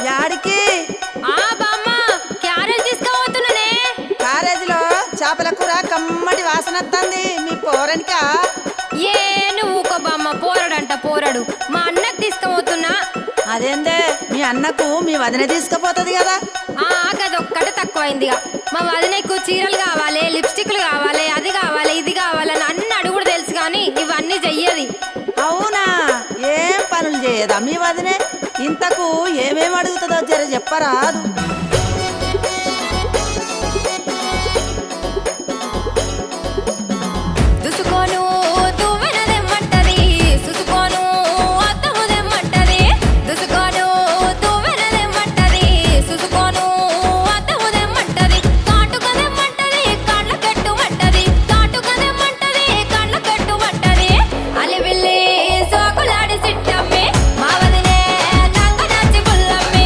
యాడికి? బామ్మ క్యారేజ్ తీసుకుపోతున్నానే. కాలేజీలో చేపల కూర కమ్మటి వాసన వస్తుంది. మీ పోరనికా? ఏ నువ్వు ఊకో బామ్మ, పోరడంట పోరడు. మా అన్నకు తీసుకుపోతున్నా. అదేందే మీ అన్నకు మీ వదిన తీసుకుపోతుంది కదా? గదొక్కటే తక్కువైందిగా. మా వదినకు చీరలు కావాలి, లిప్స్టిక్లు కావాలి, అది కావాలి, ఇది కావాలని అన్ని అడుగుడు తెలుసు కానీ ఇవన్నీ చెయ్యది. అవునా? ఏం పనులు చేయదా మీ వదినే? ఇంతకు ఏమేమి అడుగుతుందో జర చెప్పరాదు.